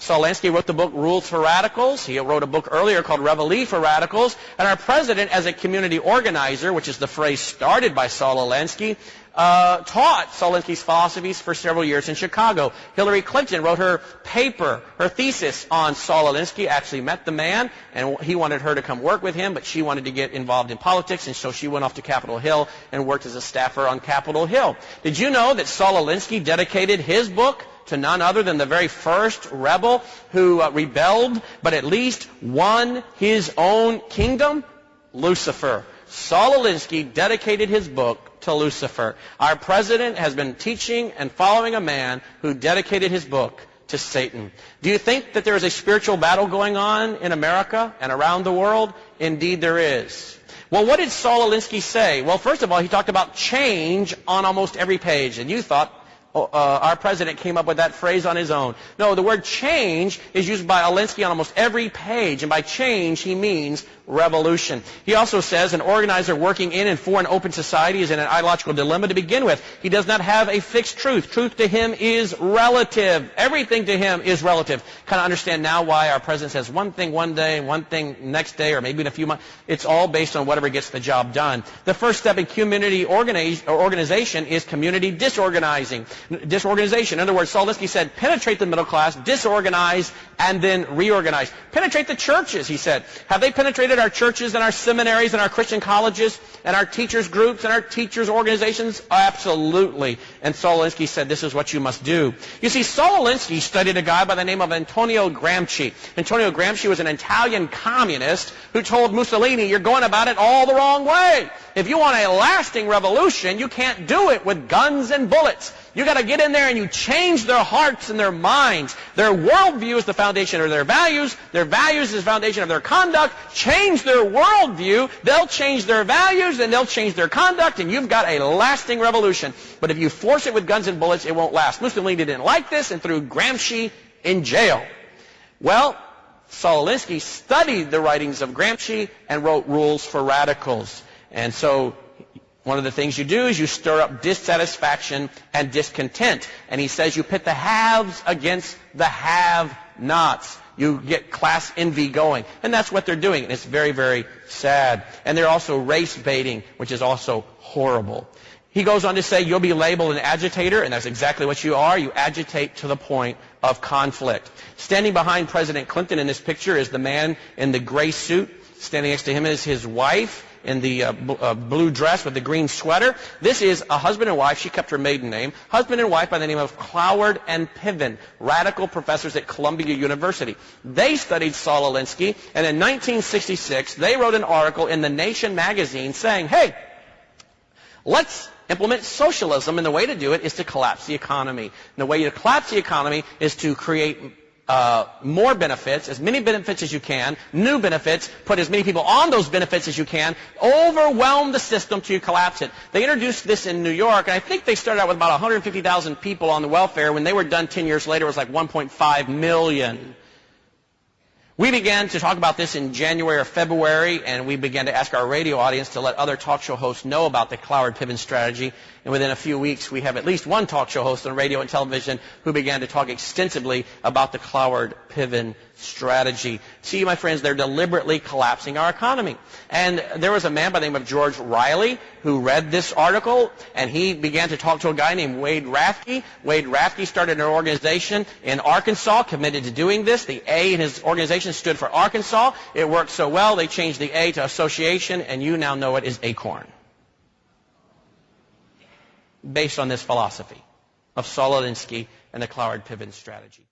Saul Alinsky wrote the book Rules for Radicals. He wrote a book earlier called Reveille for Radicals. And our president, as a community organizer, which is the phrase started by Saul Alinsky, taught Saul Alinsky's philosophies for several years in Chicago. Hillary Clinton wrote her paper, her thesis on Saul Alinsky, actually met the man, and he wanted her to come work with him, but she wanted to get involved in politics, and so she went off to Capitol Hill and worked as a staffer on Capitol Hill. Did you know that Saul Alinsky dedicated his book to none other than the very first rebel who rebelled, but at least won his own kingdom? Lucifer. Saul Alinsky dedicated his book to Lucifer. Our president has been teaching and following a man who dedicated his book to Satan. Do you think that there is a spiritual battle going on in America and around the world? Indeed there is. Well, what did Saul Alinsky say? Well, first of all, he talked about change on almost every page, and you thought our president came up with that phrase on his own. No, the word change is used by Alinsky on almost every page, and by change he means revolution. He also says an organizer working in and for an open society is in an ideological dilemma to begin with. He does not have a fixed truth. Truth to him is relative. Everything to him is relative. Kind of understand now why our president says one thing one day and one thing next day, or maybe in a few months. It's all based on whatever gets the job done. The first step in community organization is community disorganization. In other words, Saul Alinsky said, penetrate the middle class, disorganize, and then reorganize. Penetrate the churches, he said. Have they penetrated our churches and our seminaries and our Christian colleges and our teachers groups and our teachers organizations? Absolutely. And Saul Alinsky said, this is what you must do. You see, Saul Alinsky studied a guy by the name of Antonio Gramsci. Antonio Gramsci was an Italian communist who told Mussolini, you're going about it all the wrong way. If you want a lasting revolution, you can't do it with guns and bullets. You got to get in there and you change their hearts and their minds. Their worldview is the foundation of their values. Their values is the foundation of their conduct. Change their worldview, they'll change their values, and they'll change their conduct, and you've got a lasting revolution. But if you force it with guns and bullets, it won't last. Mussolini didn't like this and threw Gramsci in jail. Well, Saul Alinsky studied the writings of Gramsci and wrote Rules for Radicals. And so one of the things you do is you stir up dissatisfaction and discontent. And he says you pit the haves against the have-nots. You get class envy going. And that's what they're doing. And it's very, very sad. And they're also race baiting, which is also horrible. He goes on to say you'll be labeled an agitator, and that's exactly what you are. You agitate to the point of conflict. Standing behind President Clinton in this picture is the man in the gray suit. Standing next to him is his wife in the blue dress with the green sweater. This is a husband and wife. She kept her maiden name. Husband and wife by the name of Cloward-Piven, radical professors at Columbia University. They studied Saul Alinsky, and in 1966, they wrote an article in The Nation magazine saying, hey, let's implement socialism, and the way to do it is to collapse the economy. And the way to collapse the economy is to create more benefits, as many benefits as you can, new benefits, put as many people on those benefits as you can, overwhelm the system till you collapse it. They introduced this in New York, and I think they started out with about 150,000 people on the welfare. When they were done 10 years later, it was like 1.5 million. We began to talk about this in January or February, and we began to ask our radio audience to let other talk show hosts know about the Cloward-Piven strategy. And within a few weeks, we have at least one talk show host on radio and television who began to talk extensively about the Cloward-Piven strategy. See, my friends, they're deliberately collapsing our economy. And there was a man by the name of George Riley who read this article, and he began to talk to a guy named Wade Rathke. Wade Rathke started an organization in Arkansas committed to doing this. The A in his organization stood for Arkansas. It worked so well, they changed the A to association, and you now know it is Acorn. Based on this philosophy of Saul Alinsky and the Cloward-Piven strategy.